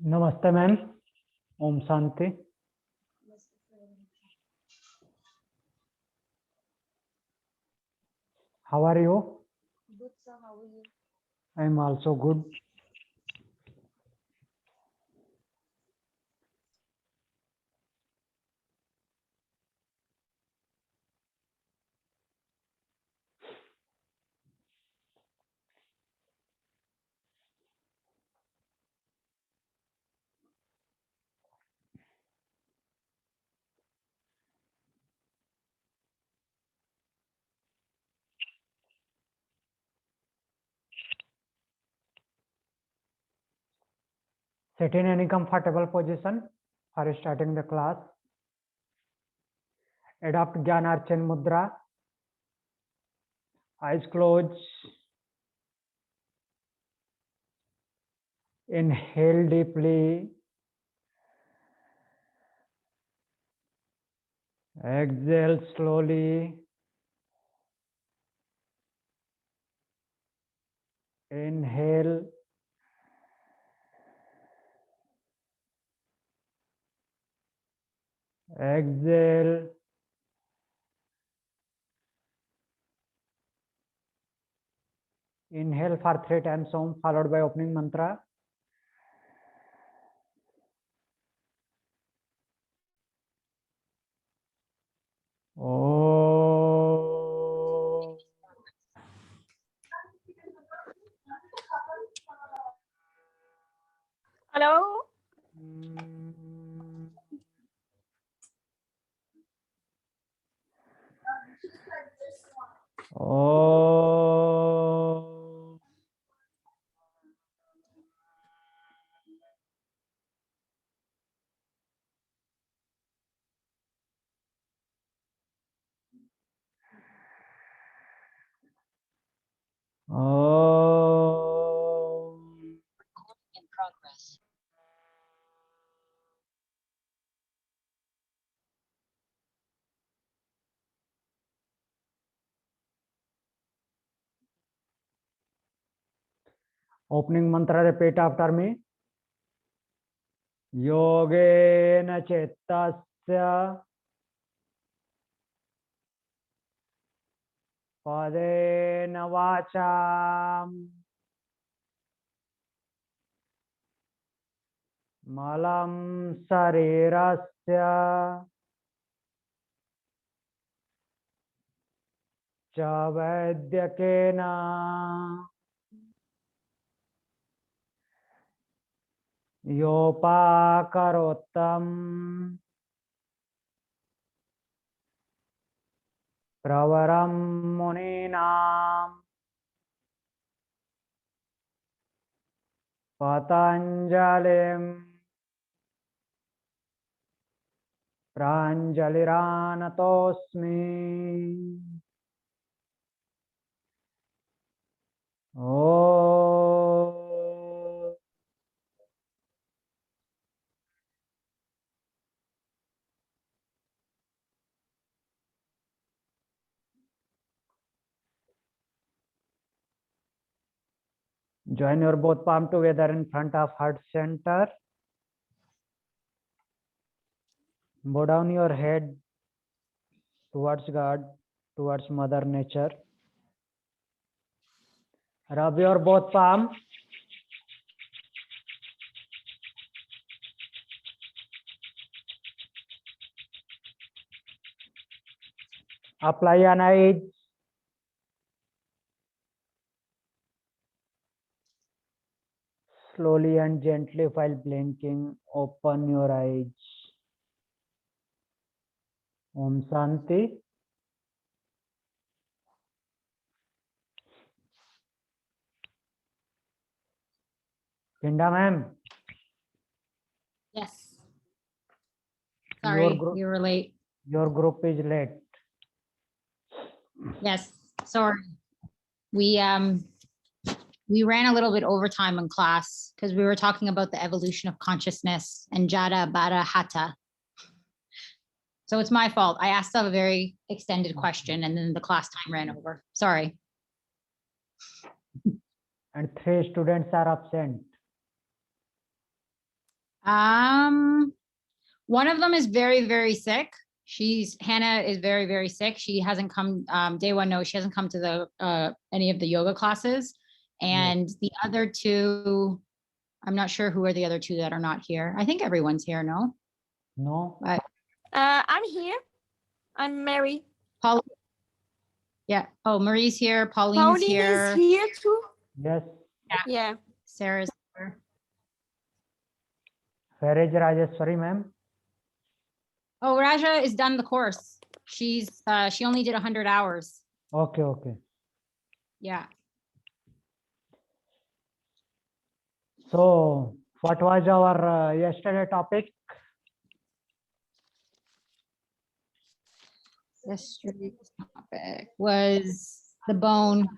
नमस्ते मैम। ओम शांति। How are you? Good, sir. How are you? I am also good. Sit in any comfortable position for starting the class. Adopt Gyanarchan Mudra. Eyes closed. Inhale deeply. Exhale slowly. Inhale. Exhale. Inhale for 3 times Om, followed by opening mantra. Om. Hello. Om. Om. In progress. Opening mantra, repeat after me. Yogena cettasya padena vacham malam sarirasya cha vaidyakena yopakarotam pravaram muninam patanjalim pranjaliranatosmi. Oh. Join your both palm together in front of heart center. Bow down your head towards God, towards Mother Nature. Rub your both palms. Apply an eye. Slowly and gently while blinking, open your eyes. Om Shanti. Kinda ma'am. Yes. Your Sorry, group, we were late. your group is late. Yes, sorry. We ran a little bit overtime in class because we were talking about the evolution of consciousness and Jada Bada Hatha. So it's my fault. I asked a very extended question and then the class time ran over. Sorry. And 3 students are absent. One of them is very, very sick. Hannah is very, very sick. She hasn't come, day one, no, she hasn't come to the, any of the yoga classes. And the other two, I'm not sure who are the other two that are not here. I think everyone's here, no? No. But I'm here. I'm Mary. Paul, yeah. Oh, Marie's here. Pauline's Pauline here. is here too. Yes. Yeah. Sarah's here. Where is Rajeshwari, ma'am? Oh, Raja is done the course. She only did 100 hours. Okay, okay. Yeah. So, what was our yesterday topic? Yesterday's topic was the bone.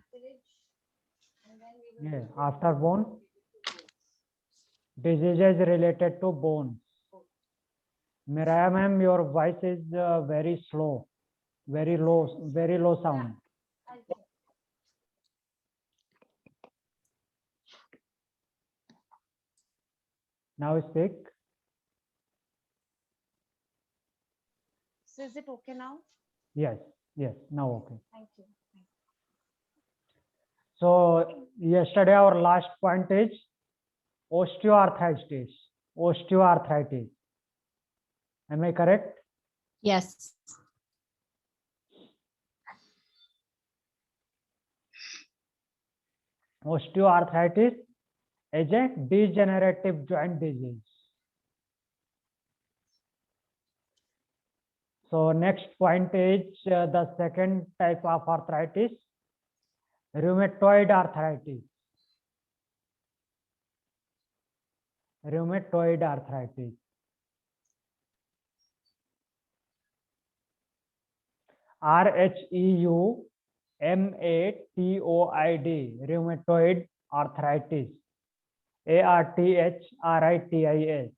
Yeah, after bone, diseases related to bones. Miraya ma'am, your voice is very slow, very low sound. Now speak. So is it okay now? Yes, yes, now okay. Thank you. So yesterday our last point is osteoarthritis. Osteoarthritis. Am I correct? Yes. Osteoarthritis is a degenerative joint disease. So next point is the second type of arthritis, rheumatoid arthritis. Rheumatoid arthritis. RHEUMATOID, rheumatoid arthritis. ARTHRITIS.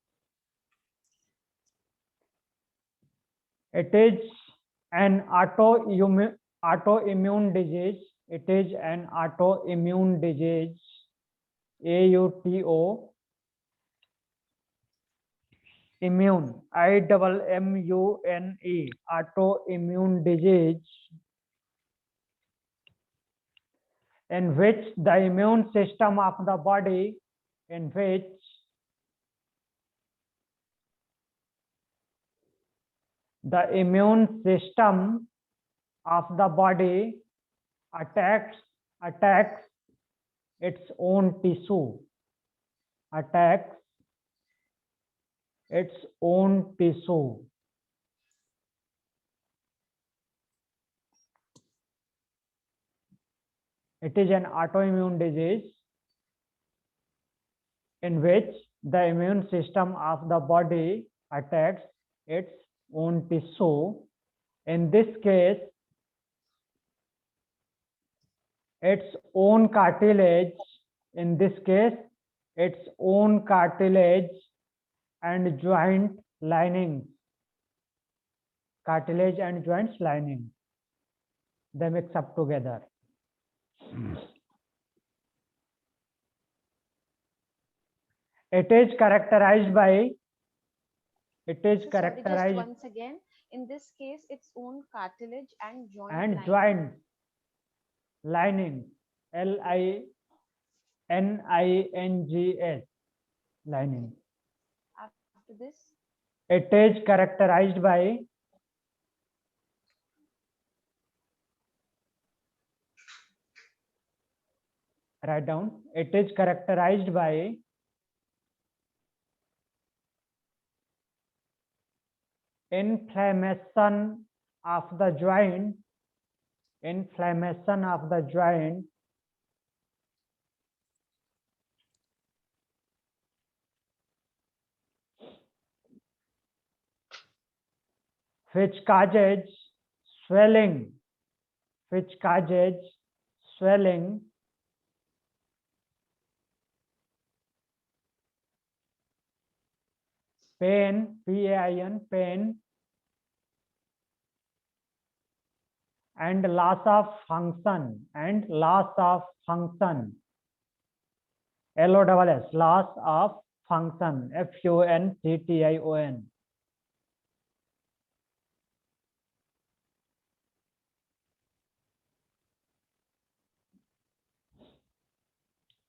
It is an autoimmune disease. It is an autoimmune disease. AUTO. Immune, IMMUNE, autoimmune disease, in which the immune system of the body, in which the immune system of the body attacks its own tissue, attacks its own tissue. It is an autoimmune disease in which the immune system of the body attacks its own tissue. In this case, its own cartilage, in this case, its own cartilage and joint lining, cartilage and joints lining, they mix up together. It is characterized by, Just once again, in this case, its own cartilage and joint joint lining, LININGS, lining. After this, it is characterized by write down, it is characterized by inflammation of the joint, inflammation of the joint, which causes swelling, which causes swelling, pain, PAIN, pain, and loss of function, LOSS, loss of function, function.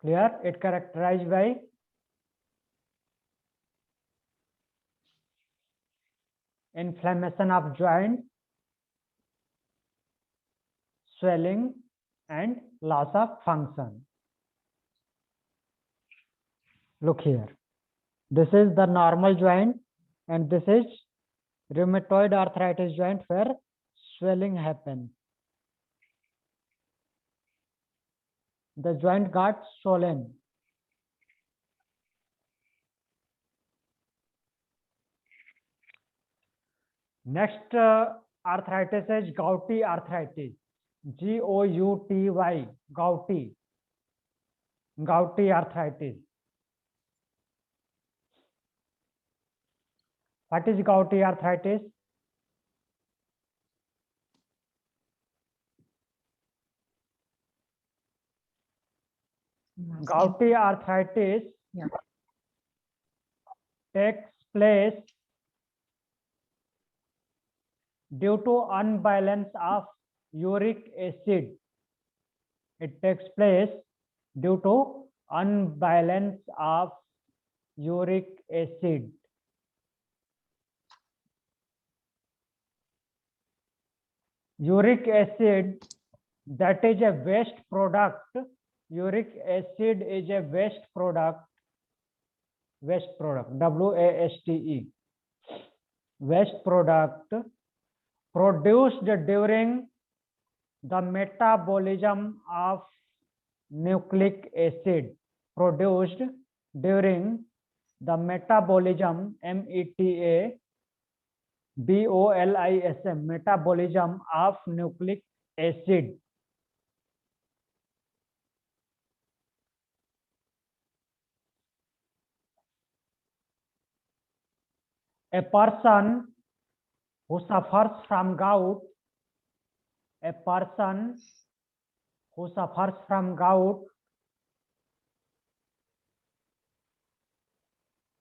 Clear? It characterized by inflammation of joint, swelling, and loss of function. Look here. This is the normal joint, and this is rheumatoid arthritis joint where swelling happens. The joint got swollen. Next arthritis is gouty arthritis. Gouty, gouty. Gouty arthritis. What is gouty arthritis? Gouty arthritis Yeah. takes place due to unbalance of uric acid. It takes place due to unbalance of uric acid. Uric acid, that is a waste product. Uric acid is a waste product, WASTE, waste product produced during the metabolism of nucleic acid, produced during the metabolism, metabolism, metabolism of nucleic acid. A person who suffers from gout, a person who suffers from gout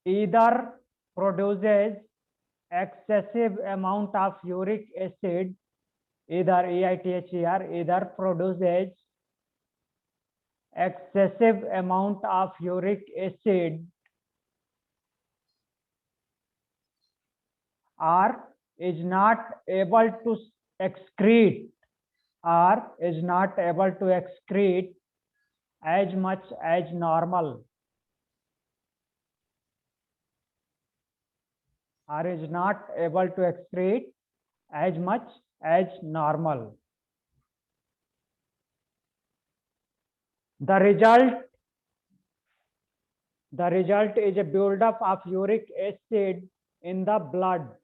either produces excessive amount of uric acid, either EITHER, either produces excessive amount of uric acid or is not able to excrete as much as normal, or is not able to excrete as much as normal. The result is a buildup of uric acid in the blood.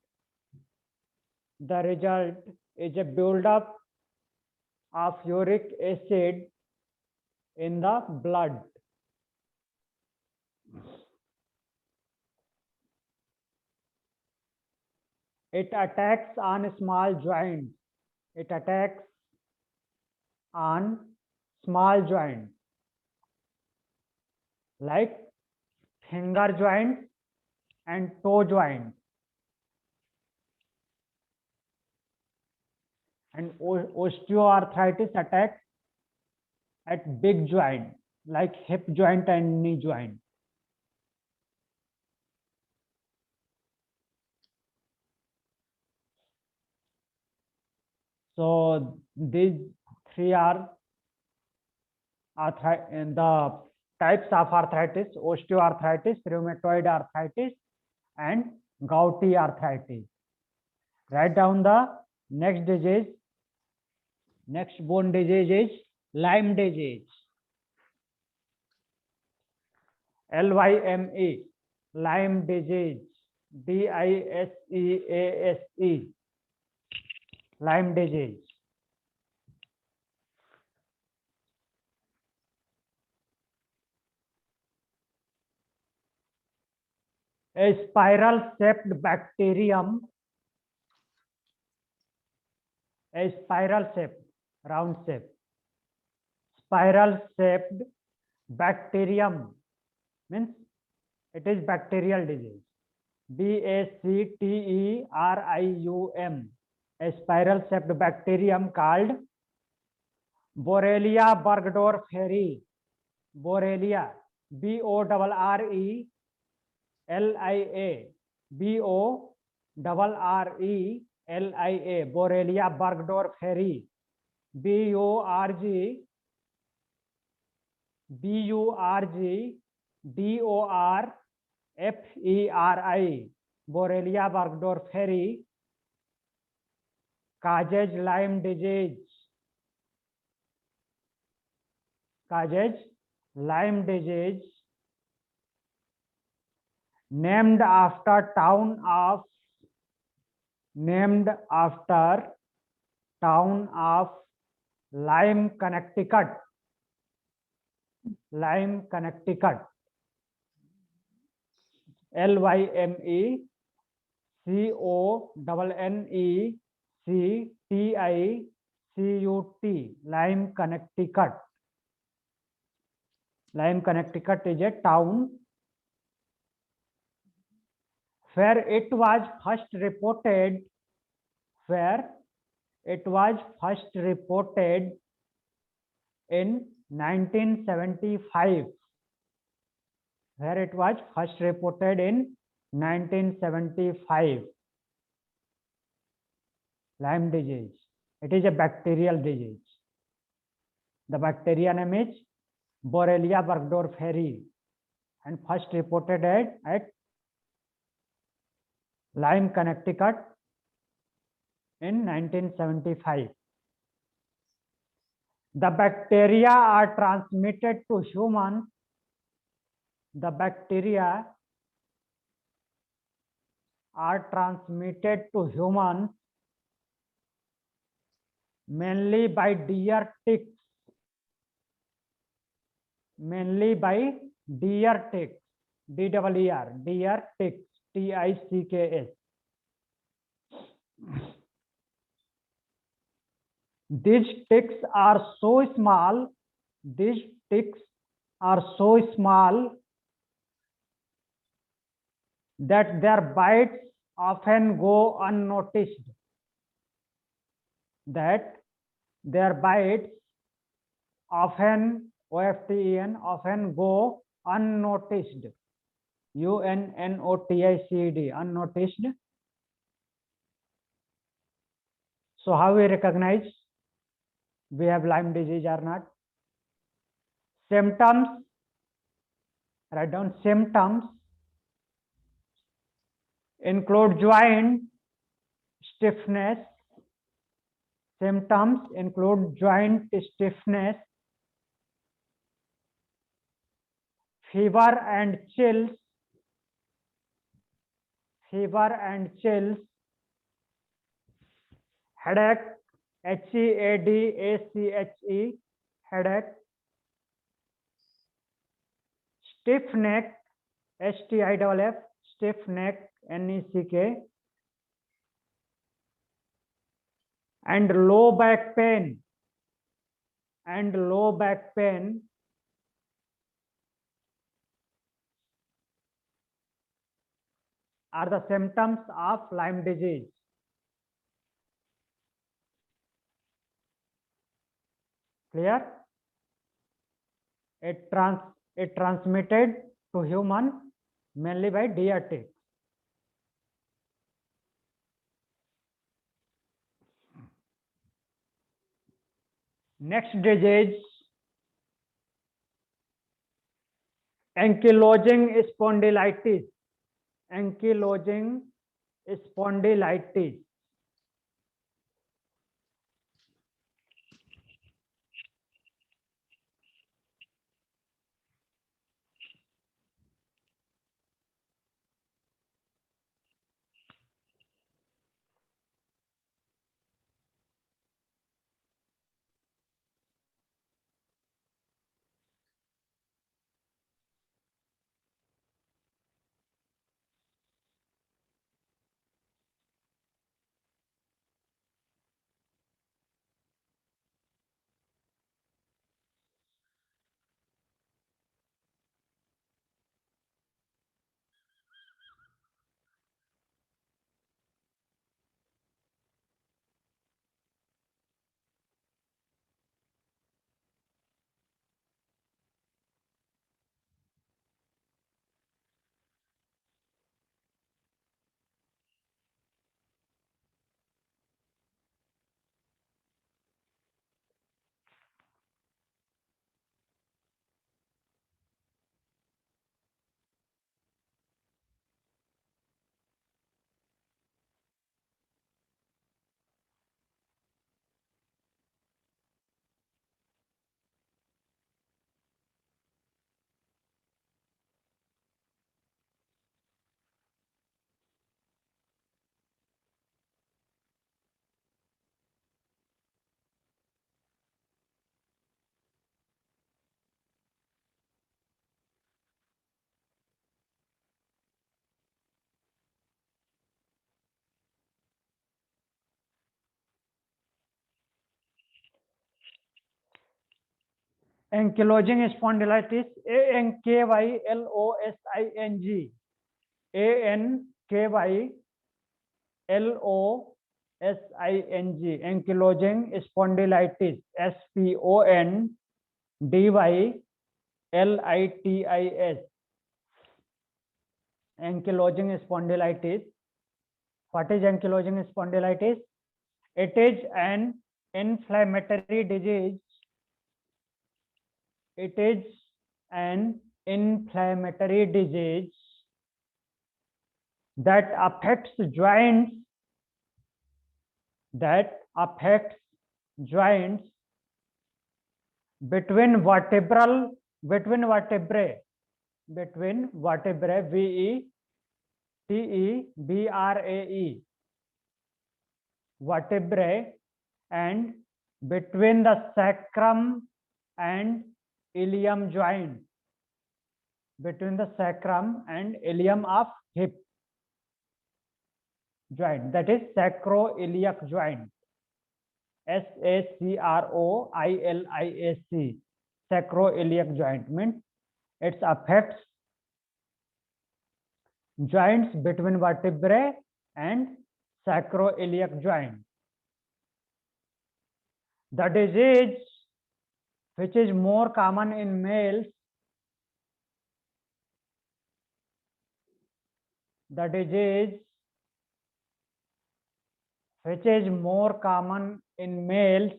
The result is a buildup of uric acid in the blood. It attacks on small joints. It attacks on small joints like finger joint and toe joint. And osteoarthritis attacks at big joint like hip joint and knee joint. So these three are the types of arthritis: osteoarthritis, rheumatoid arthritis, and gouty arthritis. Write down the next disease. Next bone disease is Lyme disease. LYME, Lyme disease. DISEASE, Lyme disease. A spiral shaped bacterium, a spiral shape, round shape, spiral shaped bacterium means It is bacterial disease. Bacterium, a spiral shaped bacterium called Borrelia burgdorferi. Borrelia, Borrelia, Borrelia, Borrelia burgdorferi, Burgdorferi, Borrelia burgdorferi, causes Lyme disease. Causes Lyme disease, named after town of Lyme, Connecticut. Lyme, Connecticut. LYMECONNECTICUT. Lyme, Connecticut. Lyme, Connecticut is a town where it was first reported in 1975. Where it was first reported in 1975. Lyme disease. It is a bacterial disease. The bacteria name is Borrelia burgdorferi and first reported at Lyme, Connecticut in 1975. The bacteria are transmitted to humans. The bacteria are transmitted to humans mainly by deer ticks. Mainly by deer ticks. D-E-E-R, deer ticks. Ticks. These ticks are so small. These ticks are so small that their bites often go unnoticed. That their bites often, OFTEN, often go unnoticed. UNNOTICED, unnoticed. So how we recognize we have Lyme disease or not? Symptoms, write down symptoms, include joint stiffness. Symptoms include joint stiffness, fever and chills, headache, HEADACHE, headache, stiff neck, STIFF, stiff neck, NECK, and low back pain, are the symptoms of Lyme disease. Clear? It transmitted to human mainly by deer tick. Next disease, ankylosing spondylitis. Ankylosing spondylitis. Ankylosing spondylitis, ANKYLOSING, ankylosing spondylitis, SPONDYLITIS, ankylosing spondylitis. What is ankylosing spondylitis? It is an inflammatory disease. It is an inflammatory disease that affects joints, between vertebrae, VETEBRAE, vertebrae, and between the sacrum and ilium joint, between the sacrum and ilium of hip joint, that is sacroiliac joint, SACROILIAC, sacroiliac joint, means it affects joints between vertebrae and sacroiliac joint. The disease, which is more common in males, the disease which is more common in males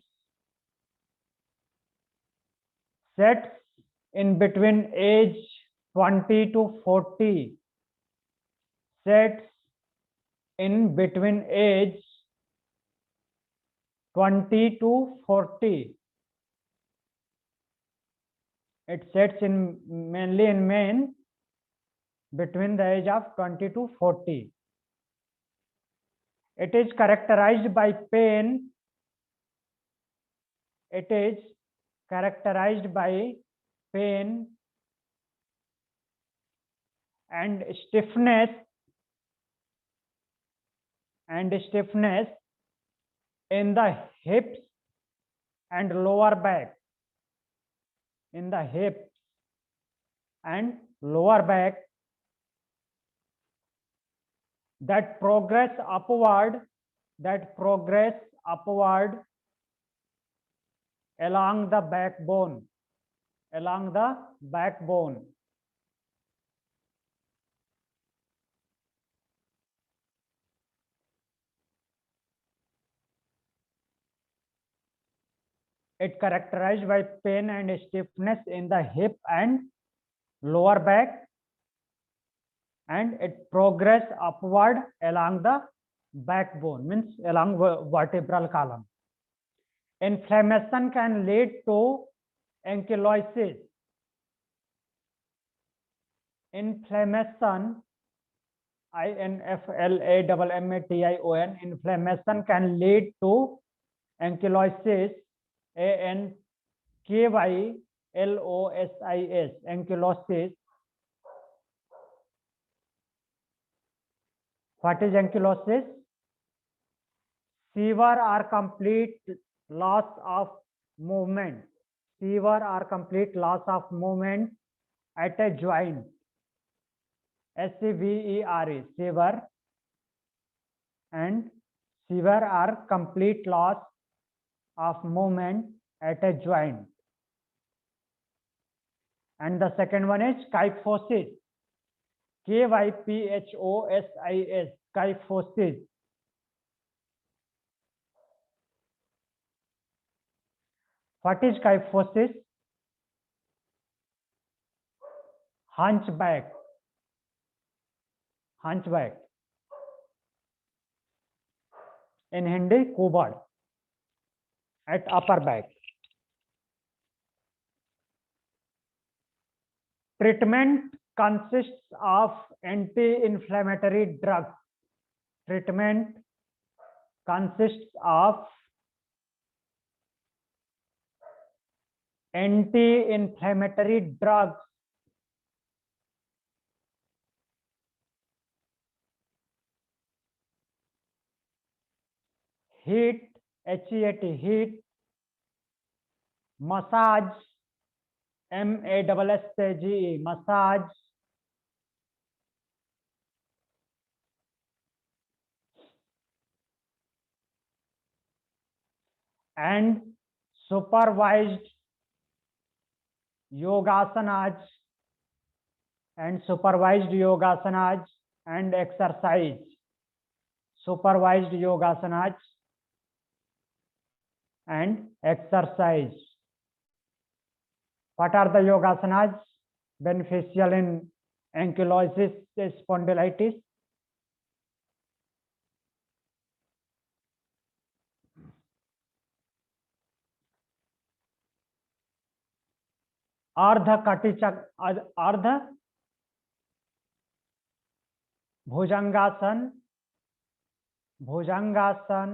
sets in between age 20 to 40, sets in between age 20 to 40. It sets in mainly in men between the age of 20 to 40. It is characterized by pain. It is characterized by pain and stiffness in the hips and lower back, in the hips and lower back, that progress upward along the backbone, It characterized by pain and stiffness in the hip and lower back, and it progress upward along the backbone, means along vertebral column. Inflammation can lead to ankylosis. Inflammation, INFLAMMATION, inflammation can lead to ankylosis, ANKYLOSIS, ankylosis. What is ankylosis? Severe or complete loss of movement. Severe or complete loss of movement at a joint. SEVERE, severe, and severe or complete loss of movement at a joint. And the second one is kyphosis. KYPHOSIS, kyphosis. What is kyphosis? Hunchback. In Hindi, kubad, at upper back. Treatment consists of anti-inflammatory drugs. Treatment consists of anti-inflammatory drugs. Heat, HEAT, heat, massage, MASSAGE, massage. And supervised yogasanas, and supervised yogasanas and exercise. Supervised yogasanas and exercise. What are the yogasanas beneficial in ankylosing spondylitis? अर्ध कटिचक्र, अर्ध भुजंगासन, भुजंगासन,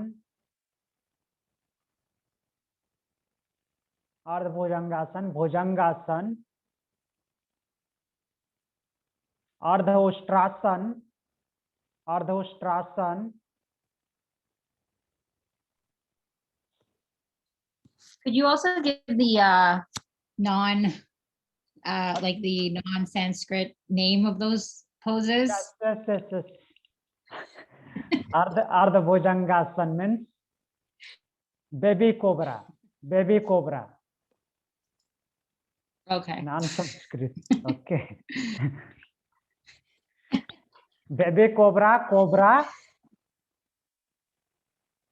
अर्ध भुजंगासन, भुजंगासन, अर्ध उष्ट्रासन, अर्ध Ushtrasana. Could you also give the like the non-Sanskrit name of those poses? Yes. Ardha Bhujangasan means baby cobra. Baby cobra. Okay. Non-Sanskrit. Okay. Baby cobra, cobra.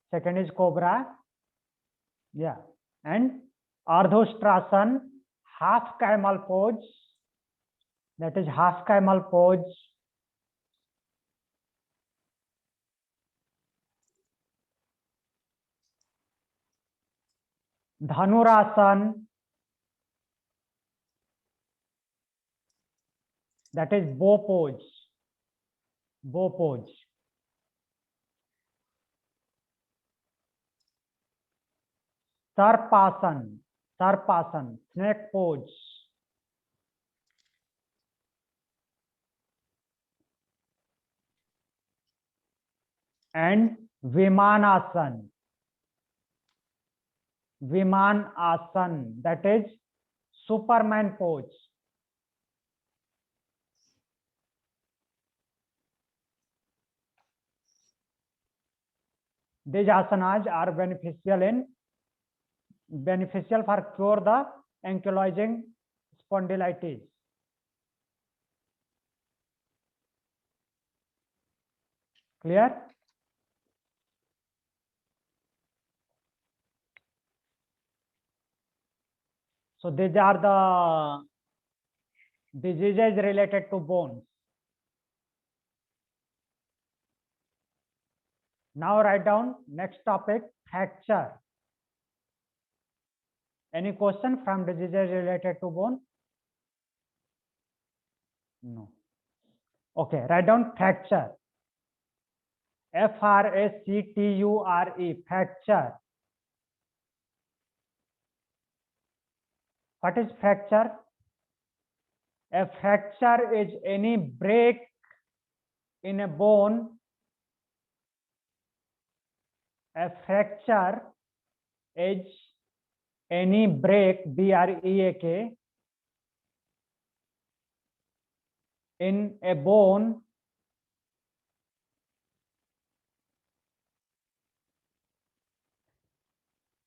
Second is cobra. Yeah. And Ardhostrasan, half camel pose. That is half camel pose. Dhanurasan. That is bow pose. Bow pose. Sarpasan. Sarpasan. Snake pose. And Vimanasan. Vimanasan. That is Superman pose. These asanas are beneficial for cure the ankylosing spondylitis. Clear? So these are the diseases related to bones. Now write down next topic, fracture. Any question from diseases related to bone? No. Okay, write down fracture. Fracture, fracture. What is fracture? A fracture is any break in a bone. A fracture is any break, B-R-E-A-K, in a bone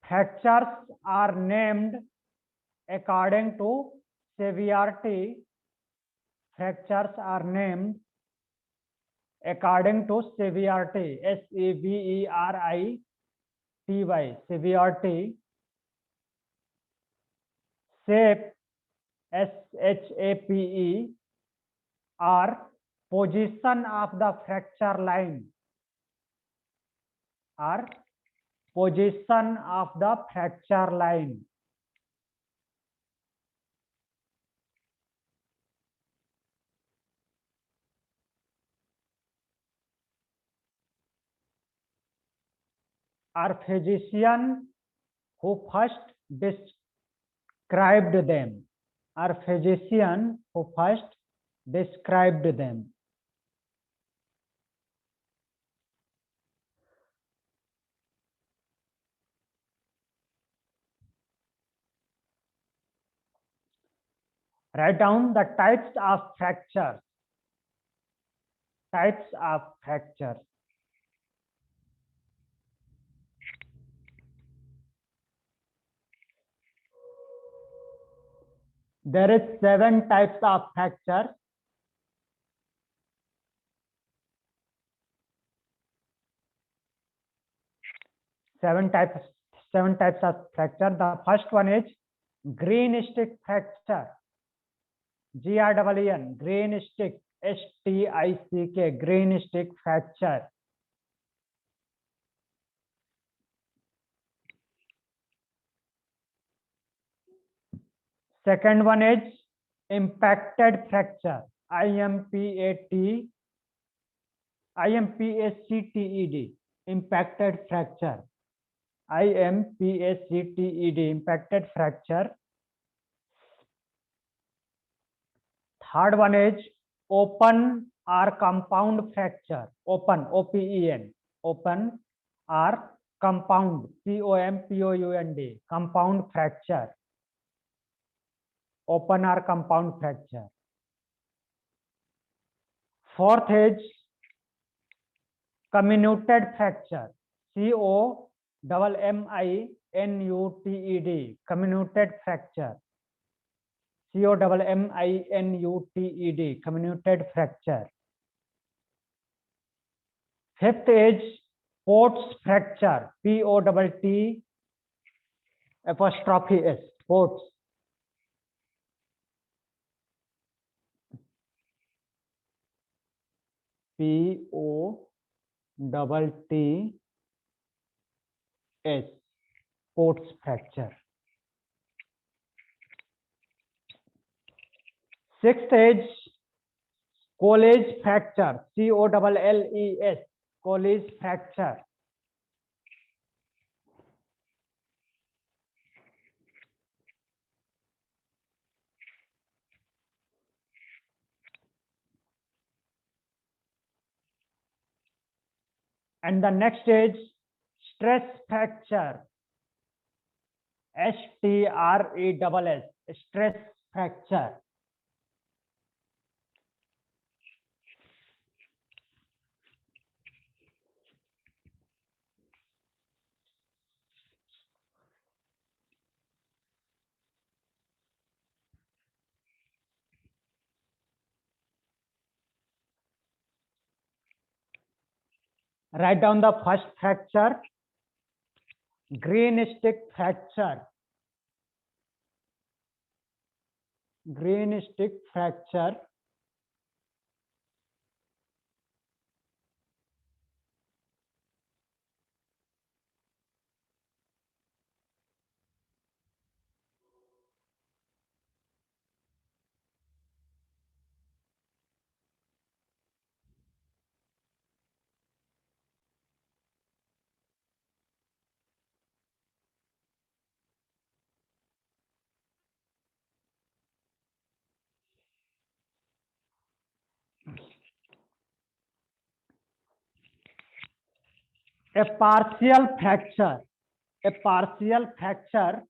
fractures are named according to severity. Fractures are named according to severity. S-E-V-E-R-I-T-Y. Severity. Shape. S-H-A-P-E. Or position of the fracture line. Or position of the fracture line. Or physician who first described them. Or physician who first described them. Write down the types of fractures. Types of fractures. There is 7 types of fractures. Seven types of fracture. The first one is green stick fracture. GREEN, green stick, STICK, green stick fracture. Second one is impacted fracture. IMPACTED, impacted fracture. IMPACTED, impacted fracture. Third one is open or compound fracture. Open, OPEN, open or compound, COMPOUND, compound fracture. Open or compound fracture. Fourth is comminuted fracture. COMMINUTED, comminuted fracture. COMMINUTED, comminuted fracture. Fifth is Pott's fracture. POTT apostrophe S, Pott's. POTTS, Pott's fracture. Sixth is Colles fracture. COLLES, Colles fracture. And the next is stress fracture. STRESS, stress fracture. Write down the first fracture. Green stick fracture. Green stick fracture. A partial fracture. A partial fracture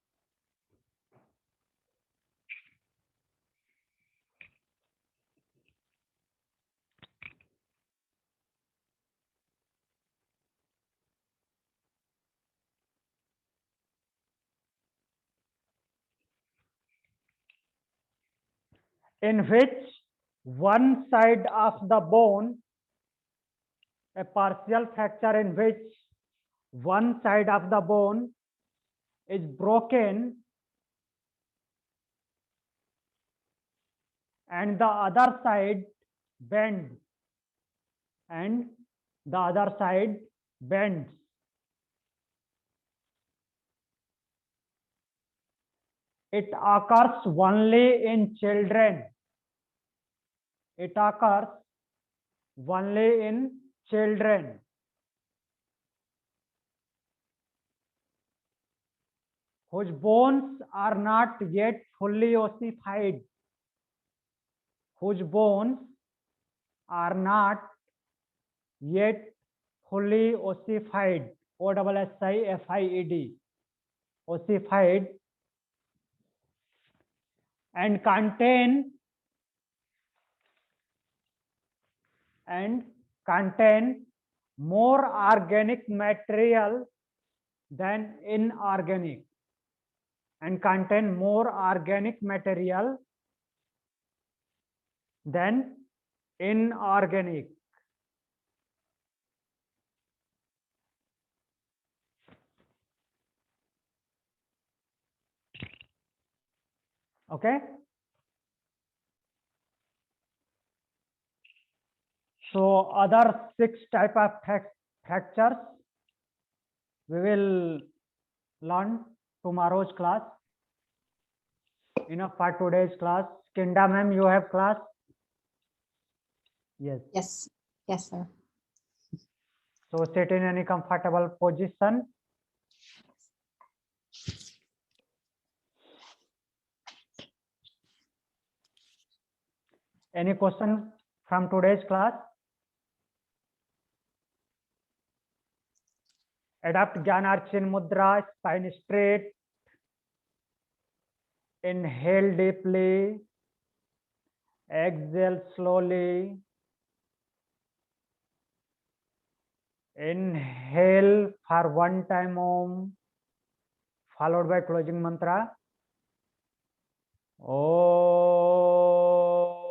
in which one side of the bone, a partial fracture in which one side of the bone is broken and the other side bends, and the other side bends. It occurs only in children. It occurs only in children. Whose bones are not yet fully ossified. Whose bones are not yet fully ossified. OSSIFIED. Ossified. and contain more organic material than inorganic, and contain more organic material than inorganic. Okay. So other 6 type of fractures we will learn tomorrow's class. Enough for today's class. Kinda ma'am, you have class? Yes. Yes. Yes, sir. So sit in any comfortable position. Any question from today's class? Adopt Gyanar Chin Mudra, spine straight. Inhale deeply. Exhale slowly. Inhale for 1 time Om, followed by closing mantra. Om.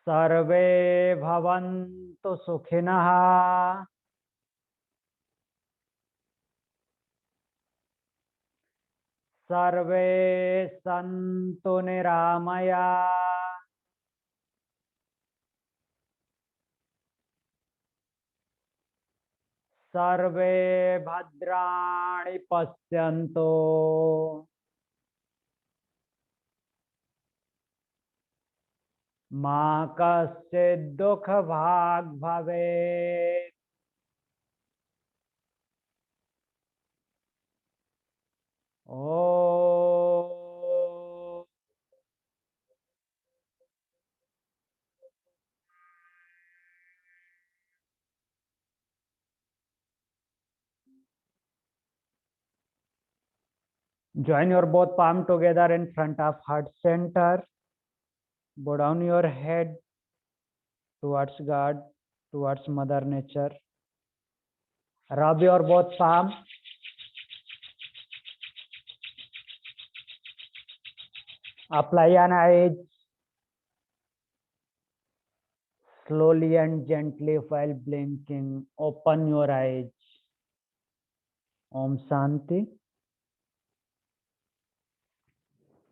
सर्वे भवन्तु सुखिनः। सर्वे सन्तु निरामया। सर्वे भद्राणि पश्यन्तु। मा कश्चित् दुःखभाग् भवेत्। ओम। Join your both palm together in front of heart center. Bow down your head towards God, towards Mother Nature. Rub your both palm. Apply an eyes. Slowly and gently while blinking, open your eyes. Om Shanti.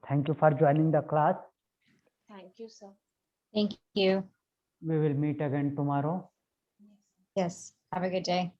Thank you for joining the class. Thank you, sir. Thank you. We will meet again tomorrow. Yes. Have a good day.